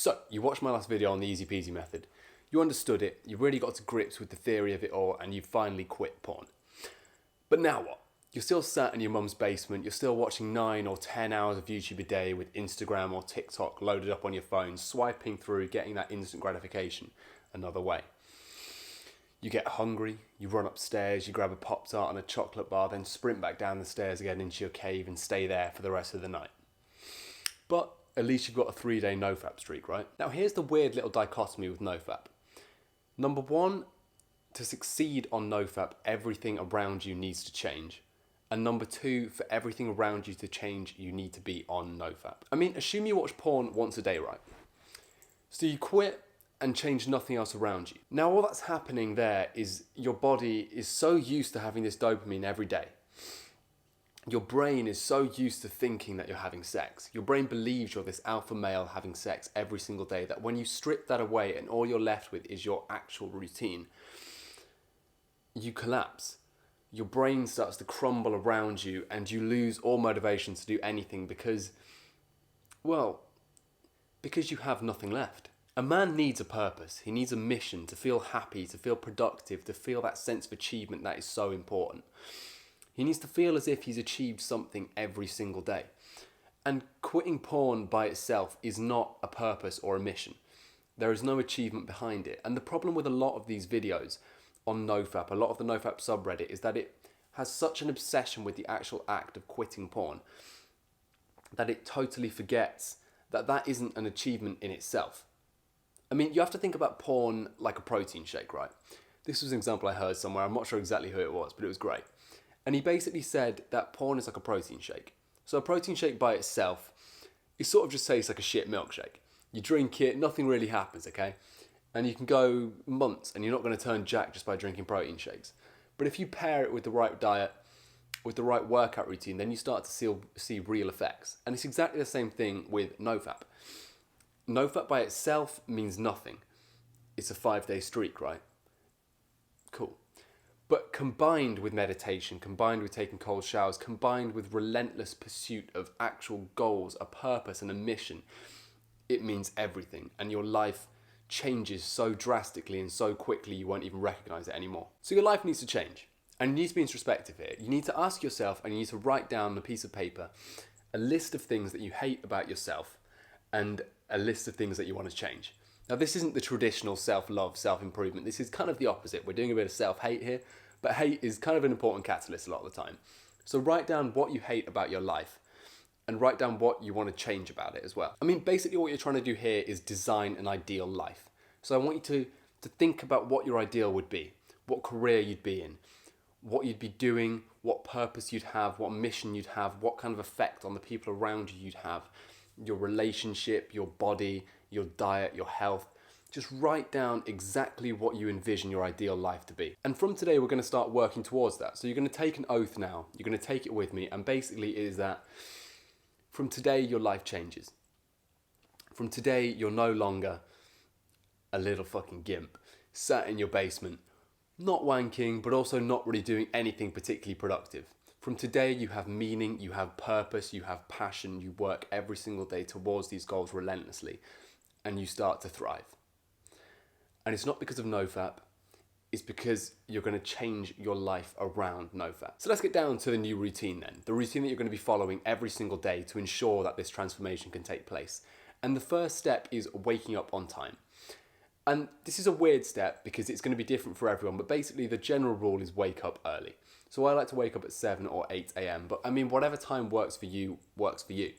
So, you watched my last video on the easy peasy method. You understood it, you really got to grips with the theory of it all, and you finally quit porn. But now what? You're still sat in your mum's basement, you're still watching 9 or 10 hours of YouTube a day with Instagram or TikTok loaded up on your phone, swiping through, getting that instant gratification another way. You get hungry, you run upstairs, you grab a Pop-Tart and a chocolate bar, then sprint back down the stairs again into your cave and stay there for the rest of the night. But at least you've got a 3-day nofap streak, right? Now here's the weird little dichotomy with nofap. Number one, to succeed on nofap, everything around you needs to change. And number two, for everything around you to change, you need to be on nofap. I mean, assume you watch porn once a day, right? So you quit and change nothing else around you. Now all that's happening there is your body is so used to having this dopamine every day. Your brain is so used to thinking that you're having sex. Your brain believes you're this alpha male having sex every single day, that when you strip that away and all you're left with is your actual routine, you collapse. Your brain starts to crumble around you and you lose all motivation to do anything because you have nothing left. A man needs a purpose. He needs a mission to feel happy, to feel productive, to feel that sense of achievement that is so important. He needs to feel as if he's achieved something every single day. And quitting porn by itself is not a purpose or a mission. There is no achievement behind it. And the problem with a lot of these videos on nofap, a lot of the nofap subreddit, is that it has such an obsession with the actual act of quitting porn that it totally forgets that that isn't an achievement in itself. I mean, you have to think about porn like a protein shake, right? This was an example I heard somewhere. I'm not sure exactly who it was, but it was great. And he basically said that porn is like a protein shake. So a protein shake by itself, it sort of just tastes like a shit milkshake. You drink it, nothing really happens, okay? And you can go months and you're not going to turn jack just by drinking protein shakes. But if you pair it with the right diet, with the right workout routine, then you start to see real effects. And it's exactly the same thing with nofap. Nofap by itself means nothing. It's a 5-day streak, right? Cool. But combined with meditation, combined with taking cold showers, combined with relentless pursuit of actual goals, a purpose and a mission, it means everything. And your life changes so drastically and so quickly you won't even recognize it anymore. So your life needs to change. And you need to be introspective here. You need to ask yourself, and you need to write down on a piece of paper a list of things that you hate about yourself and a list of things that you want to change. Now this isn't the traditional self-love, self-improvement. This is kind of the opposite. We're doing a bit of self-hate here, but hate is kind of an important catalyst a lot of the time. So write down what you hate about your life and write down what you want to change about it as well. I mean, basically what you're trying to do here is design an ideal life. So I want you to think about what your ideal would be, what career you'd be in, what you'd be doing, what purpose you'd have, what mission you'd have, what kind of effect on the people around you you'd have, your relationship, your body, your diet, your health. Just write down exactly what you envision your ideal life to be. And from today, we're going to start working towards that. So you're going to take an oath now. You're going to take it with me. And basically it is that from today, your life changes. From today, you're no longer a little fucking gimp sat in your basement, not wanking, but also not really doing anything particularly productive. From today, you have meaning, you have purpose, you have passion, you work every single day towards these goals relentlessly, and you start to thrive. And it's not because of nofap, it's because you're going to change your life around nofap. So let's get down to the new routine then, the routine that you're going to be following every single day to ensure that this transformation can take place. And the first step is waking up on time. And this is a weird step because it's going to be different for everyone, but basically the general rule is wake up early. So I like to wake up at 7 or 8 a.m, but I mean, whatever time works for you, works for you.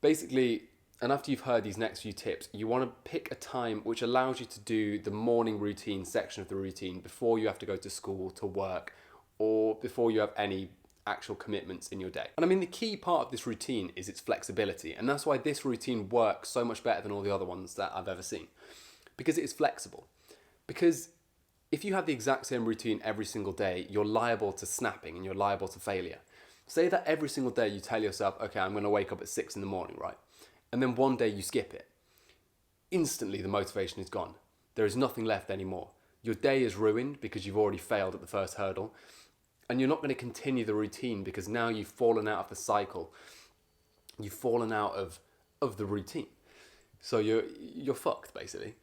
Basically, and after you've heard these next few tips, you want to pick a time which allows you to do the morning routine section of the routine before you have to go to school, to work, or before you have any actual commitments in your day. And I mean, the key part of this routine is its flexibility, and that's why this routine works so much better than all the other ones that I've ever seen. Because it is flexible. Because if you have the exact same routine every single day, you're liable to snapping and you're liable to failure. Say that every single day you tell yourself, okay, I'm going to wake up at 6 in the morning, right? And then one day you skip it. Instantly the motivation is gone. There is nothing left anymore. Your day is ruined because you've already failed at the first hurdle. And you're not going to continue the routine because now you've fallen out of the cycle. You've fallen out of the routine. So you're fucked basically.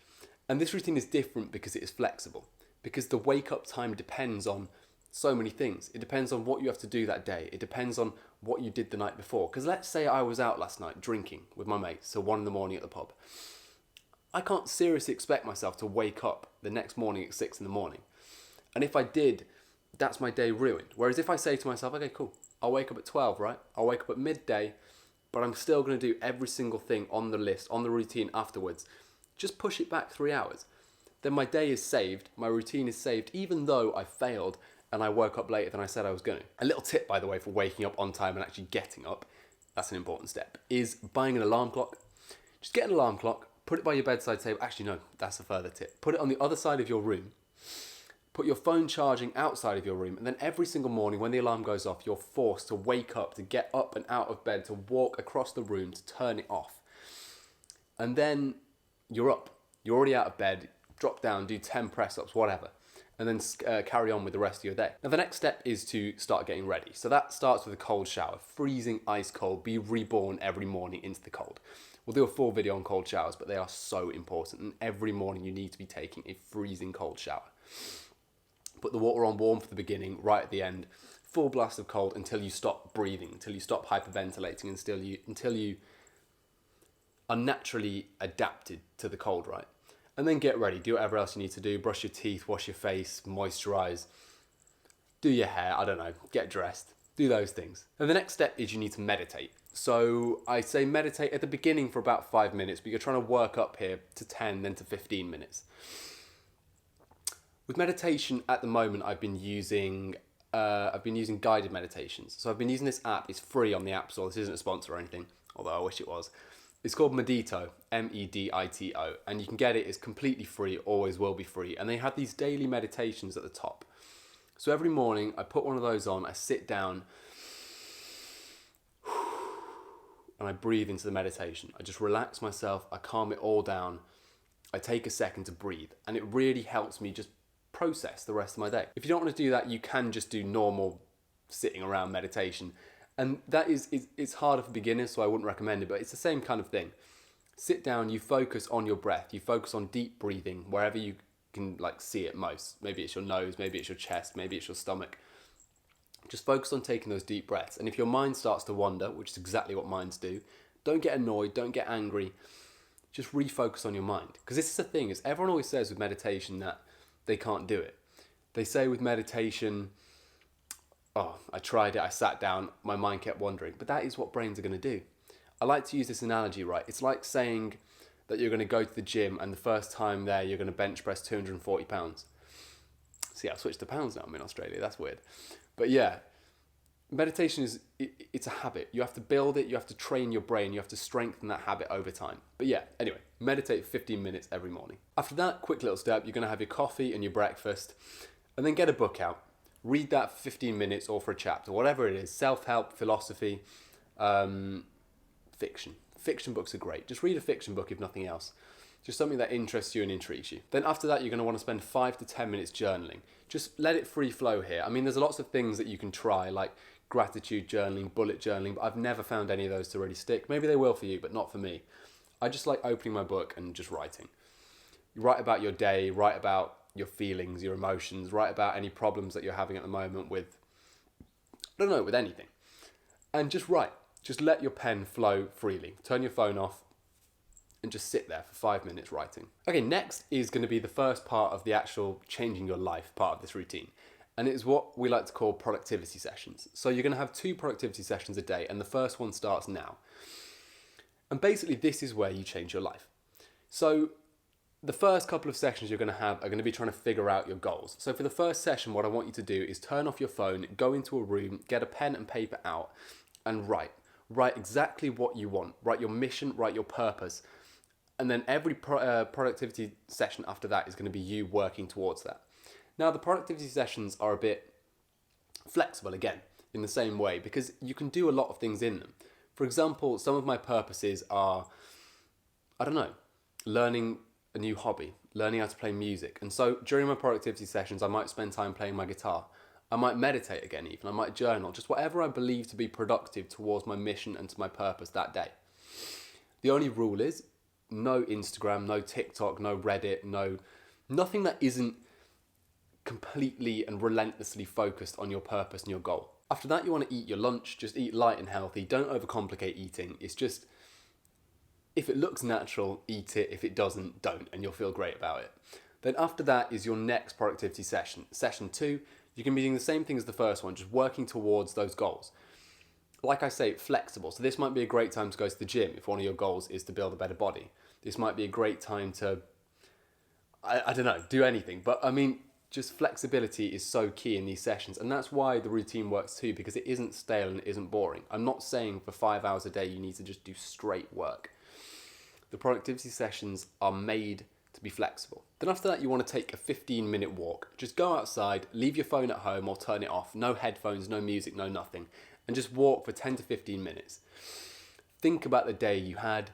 And this routine is different because it is flexible. Because the wake up time depends on so many things. It depends on what you have to do that day. It depends on what you did the night before. Because let's say I was out last night drinking with my mates till 1 a.m. at the pub. I can't seriously expect myself to wake up the next morning at 6 a.m. And if I did, that's my day ruined. Whereas if I say to myself, okay, cool, I'll wake up at 12, right? I'll wake up at midday, but I'm still going to do every single thing on the list, on the routine afterwards. Just push it back 3 hours. Then my day is saved, my routine is saved, even though I failed and I woke up later than I said I was going to. A little tip, by the way, for waking up on time and actually getting up, that's an important step, is buying an alarm clock. Just get an alarm clock, put it by your bedside table. Actually, no, that's a further tip. Put it on the other side of your room. Put your phone charging outside of your room, and then every single morning when the alarm goes off, you're forced to wake up, to get up and out of bed, to walk across the room, to turn it off. And then you're up. You're already out of bed, drop down, do 10 press-ups, whatever, and then carry on with the rest of your day. Now the next step is to start getting ready. So that starts with a cold shower, freezing ice cold, be reborn every morning into the cold. We'll do a full video on cold showers, but they are so important, and every morning you need to be taking a freezing cold shower. Put the water on warm for the beginning, right at the end, full blast of cold until you stop breathing, until you stop hyperventilating, until you are naturally adapted to the cold, right? And then get ready, do whatever else you need to do, brush your teeth, wash your face, moisturize, do your hair, I don't know, get dressed, do those things. And the next step is you need to meditate. So I say meditate at the beginning for about 5 minutes, but you're trying to work up here to 10, then to 15 minutes. With meditation at the moment, I've been using guided meditations. So I've been using this app. It's free on the App Store. This isn't a sponsor or anything, although I wish it was. It's called Medito, Medito, and you can get it. It's completely free, always will be free. And they have these daily meditations at the top. So every morning I put one of those on, I sit down, and I breathe into the meditation. I just relax myself, I calm it all down. I take a second to breathe, and it really helps me just process the rest of my day. If you don't want to do that, you can just do normal sitting around meditation. And that it's harder for beginners, so I wouldn't recommend it, but it's the same kind of thing. Sit down, you focus on your breath, you focus on deep breathing, wherever you can see it most. Maybe it's your nose, maybe it's your chest, maybe it's your stomach. Just focus on taking those deep breaths. And if your mind starts to wander, which is exactly what minds do, don't get annoyed, don't get angry. Just refocus on your mind. Because this is the thing, is everyone always says with meditation that they can't do it. They say with meditation, oh, I tried it, I sat down, my mind kept wandering. But that is what brains are going to do. I like to use this analogy, right? It's like saying that you're going to go to the gym and the first time there you're going to bench press 240 pounds. See, I've switched to pounds now, I'm in Australia, that's weird. But yeah, meditation it's a habit. You have to build it, you have to train your brain, you have to strengthen that habit over time. But yeah, anyway, meditate 15 minutes every morning. After that, quick little step, you're going to have your coffee and your breakfast, and then get a book out. Read that for 15 minutes or for a chapter, whatever it is, self-help, philosophy, fiction. Fiction books are great. Just read a fiction book if nothing else. Just something that interests you and intrigues you. Then after that, you're going to want to spend 5 to 10 minutes journaling. Just let it free flow here. I mean, there's lots of things that you can try, like gratitude journaling, bullet journaling, but I've never found any of those to really stick. Maybe they will for you, but not for me. I just like opening my book and just writing. You write about your day, write about your feelings, your emotions, write about any problems that you're having at the moment with, I don't know, with anything. And just write. Just let your pen flow freely. Turn your phone off and just sit there for 5 minutes writing. Okay, next is going to be the first part of the actual changing your life part of this routine. And it's what we like to call productivity sessions. So you're going to have 2 productivity sessions a day, and the first one starts now. And basically this is where you change your life. So the first couple of sessions you're going to have are going to be trying to figure out your goals. So for the first session, what I want you to do is turn off your phone, go into a room, get a pen and paper out, and write. Write exactly what you want. Write your mission, write your purpose. And then every productivity session after that is going to be you working towards that. Now, the productivity sessions are a bit flexible again, in the same way, because you can do a lot of things in them. For example, some of my purposes are, I don't know, learning a new hobby, learning how to play music. And so during my productivity sessions, I might spend time playing my guitar. I might meditate again even, I might journal, just whatever I believe to be productive towards my mission and to my purpose that day. The only rule is, no Instagram, no TikTok, no Reddit, nothing that isn't completely and relentlessly focused on your purpose and your goal. After that, you want to eat your lunch. Just eat light and healthy. Don't overcomplicate eating. It's just, if it looks natural, eat it. If it doesn't, don't, and you'll feel great about it. Then after that is your next productivity session. Session 2, you can be doing the same thing as the first one, just working towards those goals. Like I say, flexible. So this might be a great time to go to the gym if one of your goals is to build a better body. This might be a great time to, I don't know, do anything. But I mean, just flexibility is so key in these sessions. And that's why the routine works too, because it isn't stale and it isn't boring. I'm not saying for 5 hours a day you need to just do straight work. The productivity sessions are made to be flexible. Then after that, you want to take a 15-minute walk. Just go outside, leave your phone at home or turn it off. No headphones, no music, no nothing. And just walk for 10 to 15 minutes. Think about the day you had.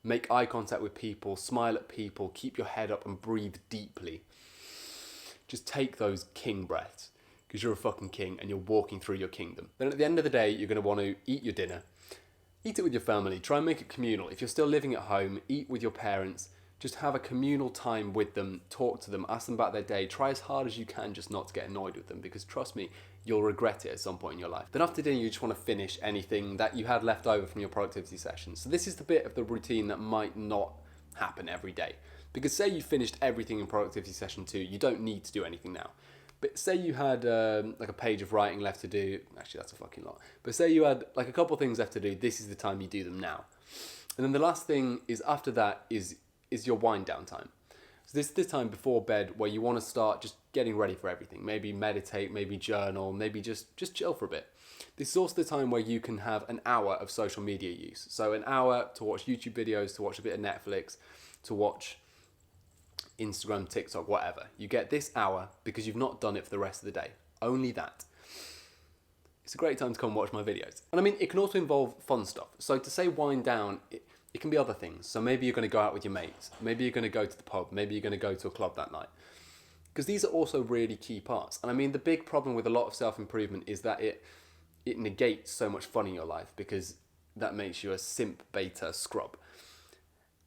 Make eye contact with people, smile at people, keep your head up and breathe deeply. Just take those king breaths, because you're a fucking king and you're walking through your kingdom. Then at the end of the day, you're going to want to eat your dinner. Eat it with your family. Try and make it communal. If you're still living at home, eat with your parents. Just have a communal time with them. Talk to them. Ask them about their day. Try as hard as you can just not to get annoyed with them, because trust me, you'll regret it at some point in your life. Then after dinner, you just want to finish anything that you had left over from your productivity session. So this is the bit of the routine that might not happen every day. Because say you finished everything in productivity session 2, you don't need to do anything now. But say you had like a page of writing left to do. Actually, that's a fucking lot. But say you had like a couple of things left to do. This is the time you do them now. And then the last thing is after that is your wind down time. So this is the time before bed where you want to start just getting ready for everything. Maybe meditate, maybe journal, maybe just chill for a bit. This is also the time where you can have an hour of social media use. So an hour to watch YouTube videos, to watch a bit of Netflix, to watch Instagram, TikTok, whatever. You get this hour because you've not done it for the rest of the day. Only that. It's a great time to come and watch my videos. And I mean, it can also involve fun stuff. So to say wind down, it can be other things. So maybe you're going to go out with your mates. Maybe you're going to go to the pub. Maybe you're going to go to a club that night. Because these are also really key parts. And I mean, the big problem with a lot of self-improvement is that it negates so much fun in your life, because that makes you a simp, beta, scrub.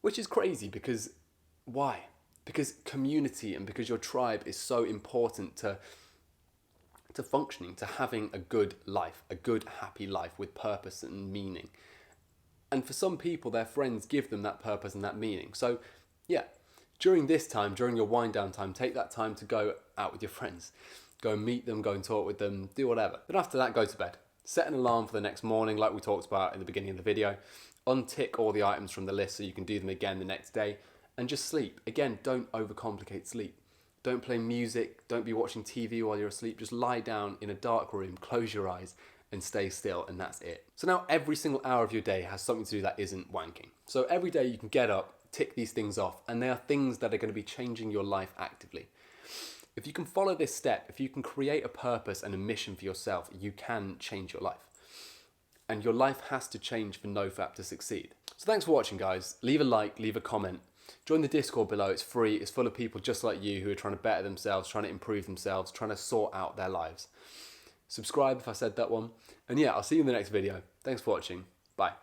Which is crazy, because why? Because community and because your tribe is so important to functioning, to having a good life, a good, happy life with purpose and meaning. And for some people, their friends give them that purpose and that meaning. So, yeah, during this time, during your wind down time, take that time to go out with your friends. Go and meet them, go and talk with them, do whatever. Then after that, go to bed. Set an alarm for the next morning, like we talked about in the beginning of the video. Untick all the items from the list so you can do them again the next day. And just sleep. Again, don't overcomplicate sleep. Don't play music. Don't be watching TV while you're asleep. Just lie down in a dark room, close your eyes, and stay still, and that's it. So now every single hour of your day has something to do that isn't wanking. So every day you can get up, tick these things off, and they are things that are going to be changing your life actively. If you can follow this step, if you can create a purpose and a mission for yourself, you can change your life. And your life has to change for nofap to succeed. So thanks for watching, guys. Leave a like, leave a comment. Join the Discord below. It's free. It's full of people just like you who are trying to better themselves, trying to improve themselves, trying to sort out their lives. Subscribe if I said that one. And yeah, I'll see you in the next video. Thanks for watching. Bye.